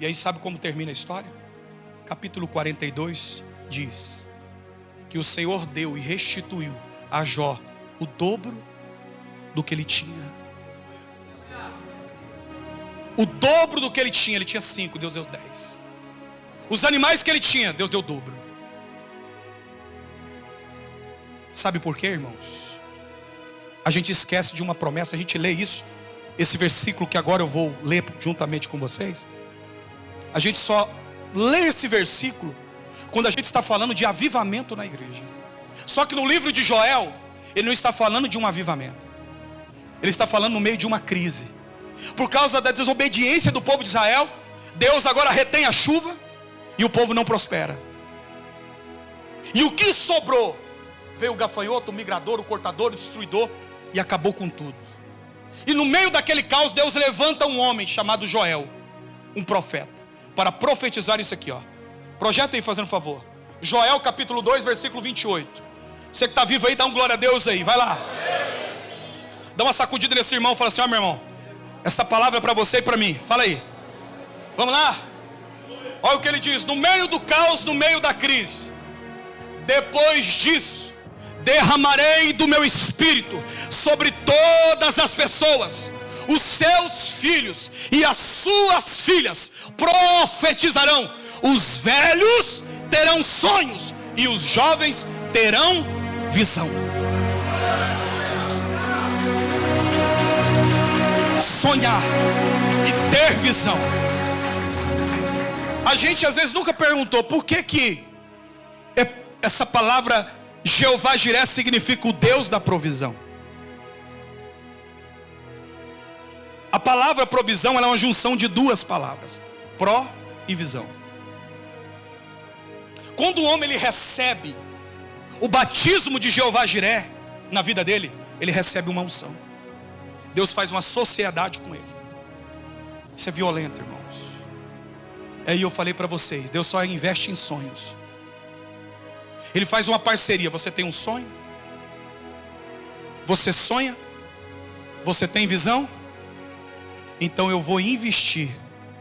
E aí sabe como termina a história? Capítulo 42 diz que o Senhor deu e restituiu a Jó o dobro do que ele tinha. O dobro do que ele tinha 5, Deus deu 10. Os animais que ele tinha, Deus deu o dobro. Sabe por quê, irmãos? A gente esquece de uma promessa. A gente lê isso, esse versículo que agora eu vou ler juntamente com vocês. A gente só lê esse versículo quando a gente está falando de avivamento na igreja. Só que no livro de Joel, ele não está falando de um avivamento. Ele está falando no meio de uma crise. Por causa da desobediência do povo de Israel, Deus agora retém a chuva e o povo não prospera. E o que sobrou? Veio o gafanhoto, o migrador, o cortador, o destruidor, e acabou com tudo. E no meio daquele caos, Deus levanta um homem chamado Joel, um profeta, para profetizar isso aqui, ó. Projeta aí, fazendo um favor. Joel capítulo 2, versículo 28. Você que está vivo aí, dá um glória a Deus aí, vai lá. Dá uma sacudida nesse irmão, fala assim: ó, meu irmão, essa palavra é para você e para mim. Fala aí. Vamos lá. Olha o que ele diz: no meio do caos, no meio da crise, depois disso, derramarei do meu espírito sobre todas as pessoas. Os seus filhos e as suas filhas profetizarão. Os velhos terão sonhos e os jovens terão visão. Sonhar e ter visão. A gente às vezes nunca perguntou por que essa palavra Jeová Jiré significa o Deus da provisão. A palavra provisão, ela é uma junção de duas palavras: pró e visão. Quando o homem ele recebe o batismo de Jeová Jiré na vida dele, ele recebe uma unção. Deus faz uma sociedade com ele. Isso é violento, irmãos. Aí eu falei para vocês, Deus só investe em sonhos. Ele faz uma parceria. Você tem um sonho? Você sonha? Você tem visão? Então eu vou investir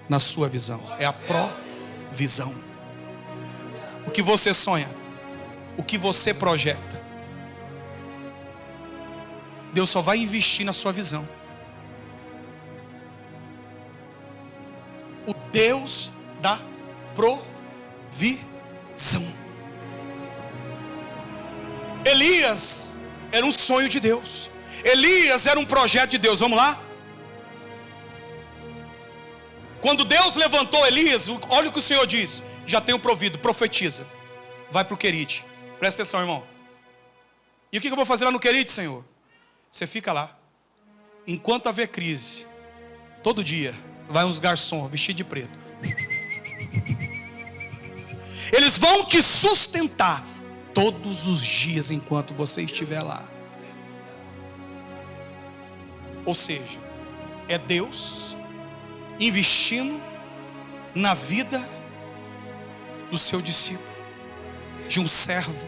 na sua visão. É a provisão. O que você sonha, o que você projeta, Deus só vai investir na sua visão. O Deus da provisão. Elias era um sonho de Deus. Elias era um projeto de Deus. Vamos lá? Quando Deus levantou Elias, olha o que o Senhor diz: já tenho provido, profetiza. Vai para o Querite. Presta atenção, irmão. E o que eu vou fazer lá no Querite, Senhor? Você fica lá. Enquanto haver crise, todo dia vai uns garçons vestidos de preto. Eles vão te sustentar todos os dias enquanto você estiver lá. Ou seja, é Deus investindo na vida do seu discípulo, de um servo,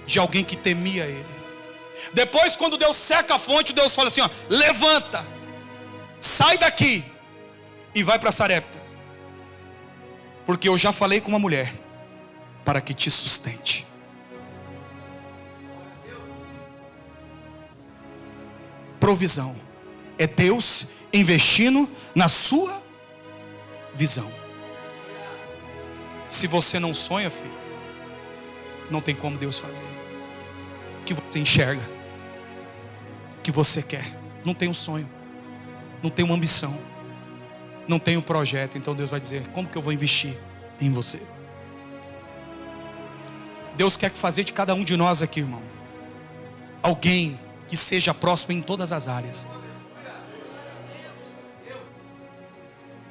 de alguém que temia ele. Depois, quando Deus seca a fonte, Deus fala assim: ó, levanta, sai daqui e vai para Sarepta, porque eu já falei com uma mulher para que te sustente. Provisão é Deus investindo na sua visão. Se você não sonha, filho, não tem como Deus fazer. O que você enxerga, o que você quer, não tem um sonho, não tem uma ambição, não tem um projeto. Então Deus vai dizer: como que eu vou investir em você? Deus quer fazer de cada um de nós aqui, irmão, alguém que seja próximo em todas as áreas,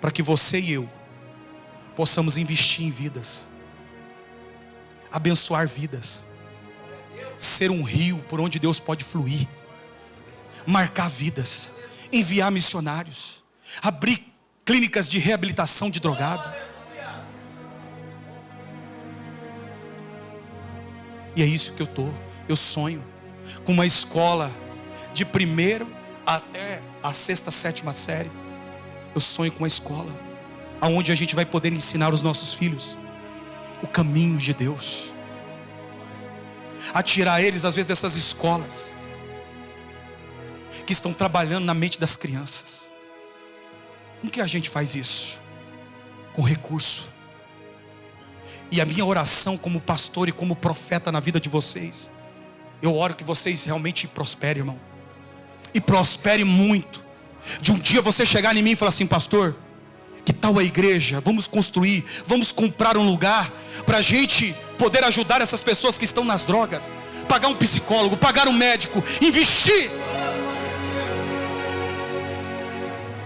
para que você e eu possamos investir em vidas, abençoar vidas, ser um rio por onde Deus pode fluir, marcar vidas, enviar missionários, abrir clínicas de reabilitação de drogado. E é isso que eu sonho, com uma escola de primeiro até a 6ª, 7ª série. Eu sonho com uma escola aonde a gente vai poder ensinar os nossos filhos o caminho de Deus, a tirar eles às vezes dessas escolas que estão trabalhando na mente das crianças. Como que a gente faz isso? Com recurso. E a minha oração como pastor e como profeta na vida de vocês, eu oro que vocês realmente prosperem, irmão, e prosperem muito. De um dia você chegar em mim e falar assim: pastor, que tal a igreja? Vamos construir, vamos comprar um lugar para a gente poder ajudar essas pessoas que estão nas drogas, pagar um psicólogo, pagar um médico, investir.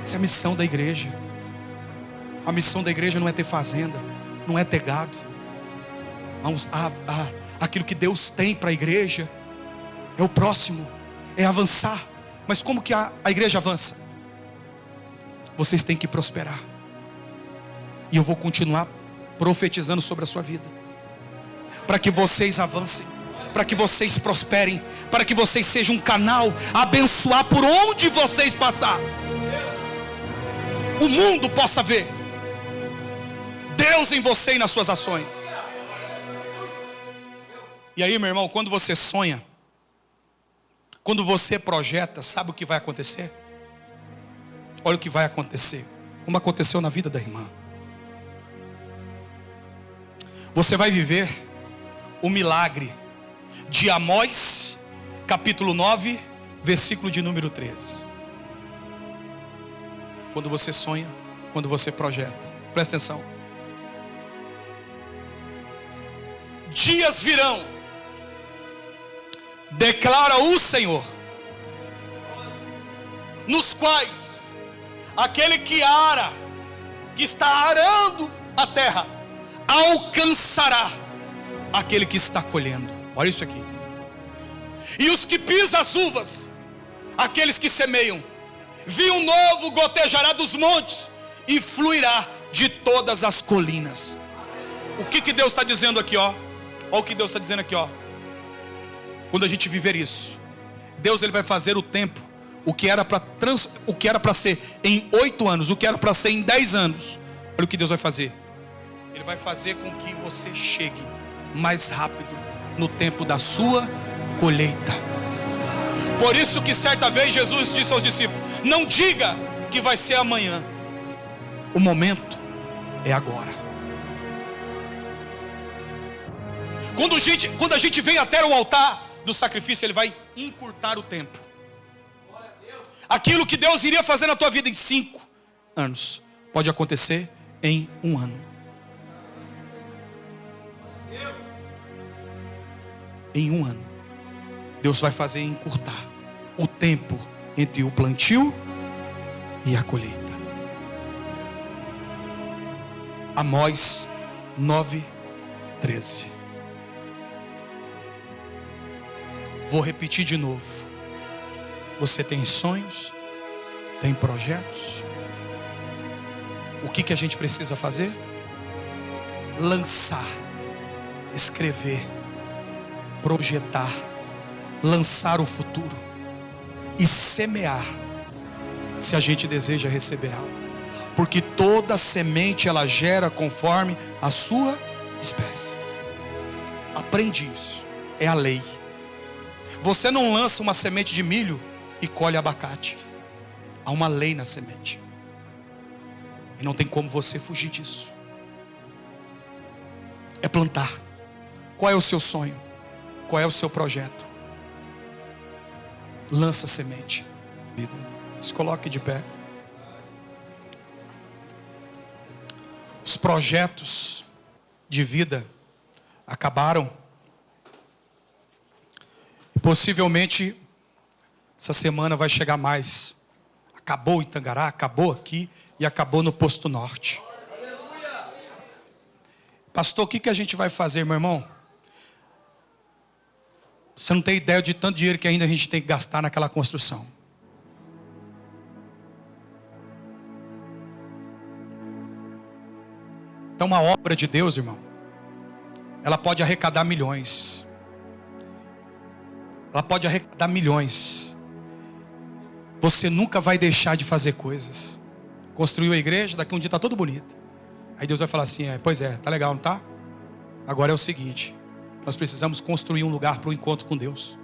Essa é a missão da igreja. A missão da igreja não é ter fazenda, não é ter gado. Aquilo que Deus tem para a igreja é o próximo, é avançar. Mas como que a igreja avança? Vocês têm que prosperar. E eu vou continuar profetizando sobre a sua vida, para que vocês avancem, para que vocês prosperem, para que vocês sejam um canal a abençoar por onde vocês passar. O mundo possa ver Deus em você e nas suas ações. E aí, meu irmão, quando você sonha, quando você projeta, sabe o que vai acontecer? Olha o que vai acontecer, como aconteceu na vida da irmã. Você vai viver o milagre de Amós, capítulo 9, versículo de número 13. Quando você sonha, quando você projeta, presta atenção. Dias virão, declara o Senhor, nos quais aquele que ara, que está arando a terra, alcançará aquele que está colhendo. Olha isso aqui. E os que pisam as uvas, aqueles que semeiam, vinho novo gotejará dos montes e fluirá de todas as colinas. O que Deus está dizendo aqui, ó? Olha o que Deus está dizendo aqui, ó. Quando a gente viver isso, Deus ele vai fazer o tempo, o que era para ser em 8 anos, o que era para ser em 10 anos. Olha o que Deus vai fazer. Ele vai fazer com que você chegue mais rápido no tempo da sua colheita. Por isso que certa vez Jesus disse aos discípulos: não diga que vai ser amanhã, o momento é agora. Quando a gente vem até o altar do sacrifício, ele vai encurtar o tempo. Aquilo que Deus iria fazer na tua vida em 5 anos, pode acontecer em 1 ano. Em 1 ano, Deus vai fazer encurtar o tempo entre o plantio e a colheita. Amós 9:13. Vou repetir de novo. Você tem sonhos, tem projetos. O que a gente precisa fazer? Lançar, escrever, projetar, lançar o futuro e semear, se a gente deseja receber algo. Porque toda semente ela gera conforme a sua espécie. Aprende isso, é a lei. Você não lança uma semente de milho e colhe abacate. Há uma lei na semente. E não tem como você fugir disso. É plantar. Qual é o seu sonho? Qual é o seu projeto? Lança semente. Se coloque de pé. Os projetos de vida acabaram. E possivelmente essa semana vai chegar mais. Acabou em Tangará, acabou aqui e acabou no Posto Norte. Pastor, o que a gente vai fazer, meu irmão? Você não tem ideia de tanto dinheiro que ainda a gente tem que gastar naquela construção. Então uma obra de Deus, irmão, ela pode arrecadar milhões. Ela pode arrecadar milhões. Você nunca vai deixar de fazer coisas. Construiu a igreja, daqui um dia está tudo bonito. Aí Deus vai falar assim, pois é, tá legal, não tá? Agora é o seguinte, nós precisamos construir um lugar para o encontro com Deus.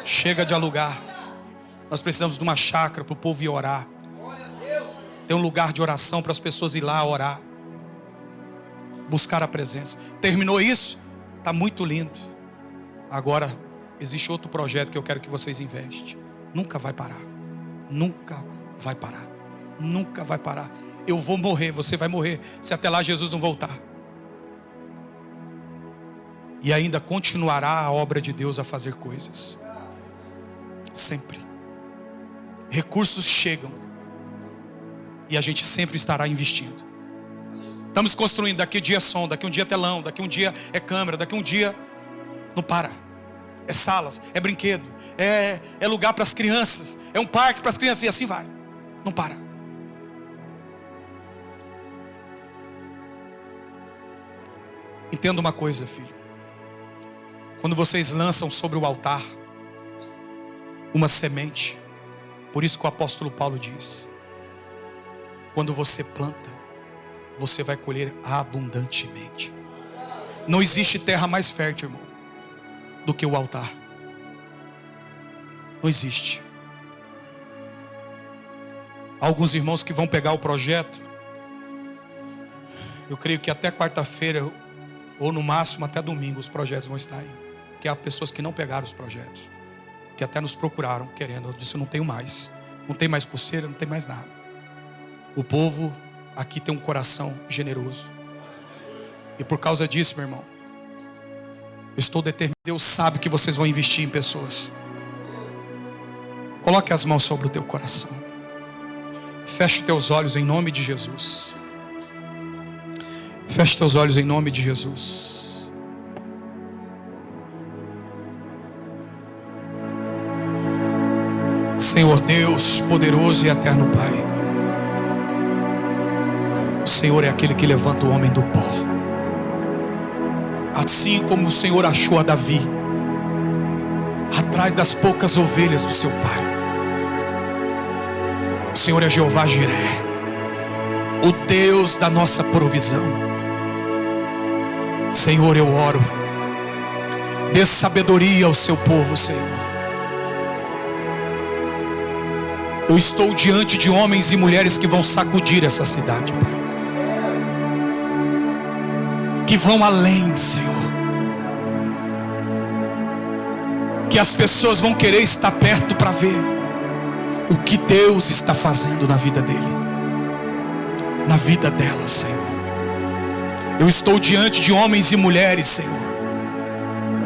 Chega de alugar. Nós precisamos de uma chácara para o povo ir orar. Tem um lugar de oração para as pessoas ir lá orar. Buscar a presença. Terminou isso? Está muito lindo. Agora existe outro projeto que eu quero que vocês investem. Nunca vai parar. Nunca vai parar. Nunca vai parar. Eu vou morrer, você vai morrer, se até lá Jesus não voltar. E ainda continuará a obra de Deus a fazer coisas. Sempre. Recursos chegam. E a gente sempre estará investindo. Estamos construindo, daqui um dia é som, daqui um dia é telão, daqui um dia é câmera, daqui um dia não para. É salas, é brinquedo, é lugar para as crianças, é um parque para as crianças e assim vai. Não para. Entenda uma coisa, filho. Quando vocês lançam sobre o altar uma semente, por isso que o apóstolo Paulo diz: quando você planta, você vai colher abundantemente. Não existe terra mais fértil, irmão, do que o altar. Não existe. Alguns irmãos que vão pegar o projeto, eu creio que até quarta-feira, ou no máximo até domingo, os projetos vão estar aí. Porque há pessoas que não pegaram os projetos, que até nos procuraram querendo. Eu disse: eu não tenho mais. Não tem mais pulseira, não tem mais nada. O povo aqui tem um coração generoso. E por causa disso, meu irmão, eu estou determinado. Deus sabe que vocês vão investir em pessoas. Coloque as mãos sobre o teu coração. Feche os teus olhos em nome de Jesus. Feche teus olhos em nome de Jesus. Senhor Deus, poderoso e eterno Pai, o Senhor é aquele que levanta o homem do pó. Assim como o Senhor achou a Davi atrás das poucas ovelhas do seu pai, o Senhor é Jeová Jiré, o Deus da nossa provisão. Senhor, eu oro, dê sabedoria ao seu povo, Senhor. Eu estou diante de homens e mulheres que vão sacudir essa cidade, Pai, que vão além, Senhor, que as pessoas vão querer estar perto para ver o que Deus está fazendo na vida dele, na vida dela, Senhor. Eu estou diante de homens e mulheres, Senhor,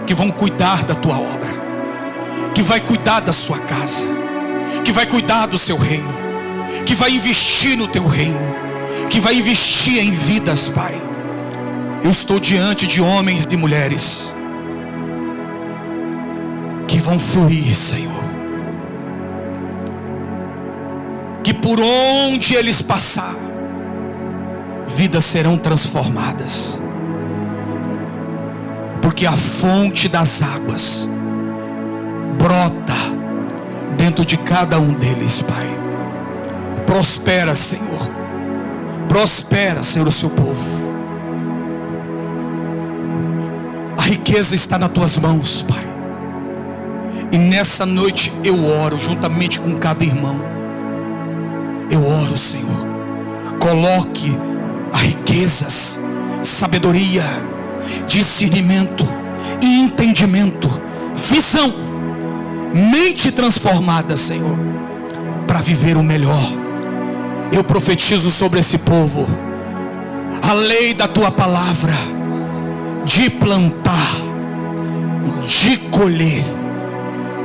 que vão cuidar da tua obra, que vai cuidar da sua casa, que vai cuidar do seu reino, que vai investir no teu reino, que vai investir em vidas, Pai. Eu estou diante de homens e mulheres que vão fluir, Senhor, que por onde eles passar, vidas serão transformadas, porque a fonte das águas brota dentro de cada um deles, Pai. Prospera, Senhor, prospera, Senhor, o seu povo. A riqueza está nas tuas mãos, Pai, e nessa noite eu oro juntamente com cada irmão. Eu oro, Senhor, coloque a riquezas, sabedoria, discernimento e entendimento, visão, mente transformada, Senhor, para viver o melhor. Eu profetizo sobre esse povo a lei da tua palavra, de plantar, de colher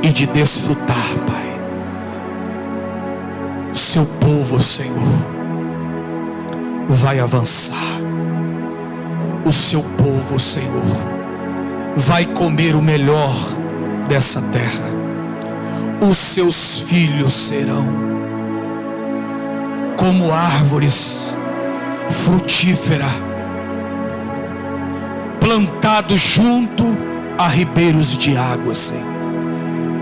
e de desfrutar, Pai. O seu povo, Senhor, vai avançar. O seu povo, Senhor, vai comer o melhor dessa terra. Os seus filhos serão como árvores frutíferas, plantados junto a ribeiros de água, Senhor.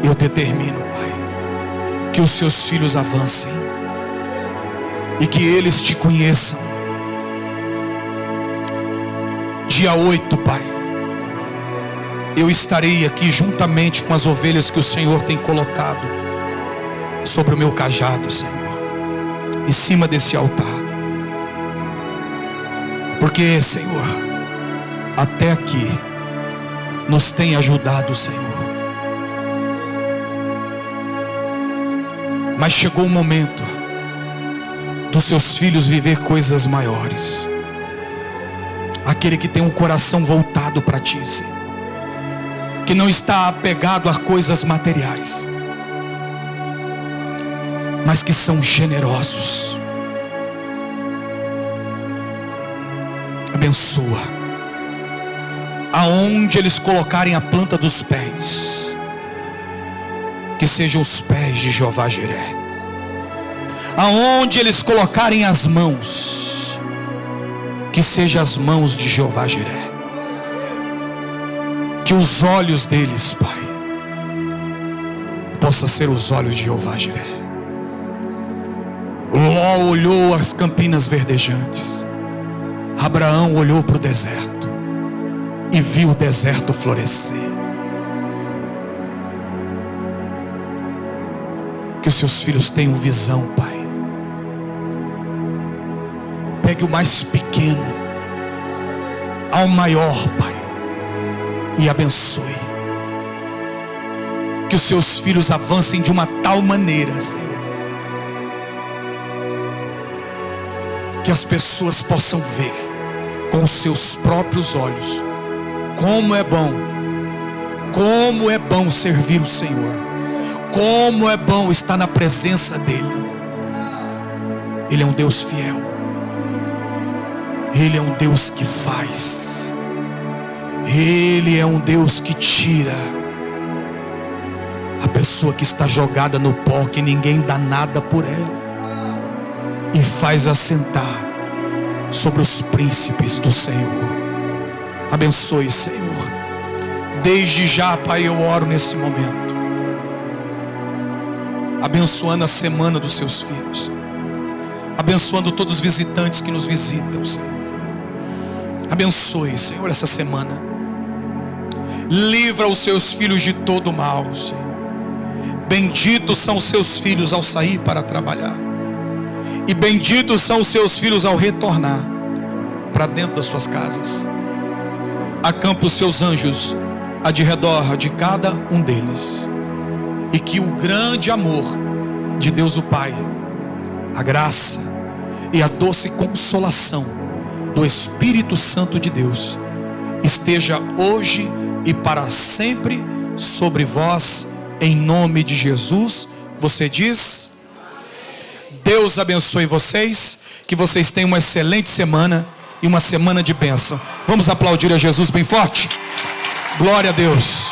Eu determino, Pai, que os seus filhos avancem e que eles te conheçam. Dia 8, Pai, eu estarei aqui juntamente com as ovelhas que o Senhor tem colocado sobre o meu cajado, Senhor, em cima desse altar. Porque, Senhor, até aqui nos tem ajudado, Senhor. Mas chegou o momento dos seus filhos viver coisas maiores. Aquele que tem um coração voltado para ti, Senhor, que não está apegado a coisas materiais, mas que são generosos. Abençoa. Aonde eles colocarem a planta dos pés, que sejam os pés de Jeová Jiré. Aonde eles colocarem as mãos, que sejam as mãos de Jeová Jiré. Que os olhos deles, Pai, possa ser os olhos de Jeová Jiré. Ló olhou as campinas verdejantes. Abraão olhou para o deserto e viu o deserto florescer. Que os seus filhos tenham visão, Pai. Pegue o mais pequeno ao maior, Pai, e abençoe. Que os seus filhos avancem de uma tal maneira, Senhor, que as pessoas possam ver com os seus próprios olhos como é bom servir o Senhor, como é bom estar na presença dEle. Ele é um Deus fiel, Ele é um Deus que faz, Ele é um Deus que tira a pessoa que está jogada no pó, que ninguém dá nada por ela, e faz assentar sobre os príncipes do Senhor. Abençoe, Senhor. Desde já, Pai, eu oro nesse momento, abençoando a semana dos seus filhos, abençoando todos os visitantes que nos visitam, Senhor. Abençoe, Senhor, essa semana. Livra os seus filhos de todo mal, Senhor. Benditos são os seus filhos ao sair para trabalhar, e benditos são os seus filhos ao retornar para dentro das suas casas. Acampa os seus anjos de redor de cada um deles, e que o grande amor de Deus o Pai, a graça e a doce consolação do Espírito Santo de Deus esteja hoje e para sempre sobre vós, em nome de Jesus. Você diz: Deus abençoe vocês, que vocês tenham uma excelente semana e uma semana de bênção. Vamos aplaudir a Jesus bem forte? Glória a Deus.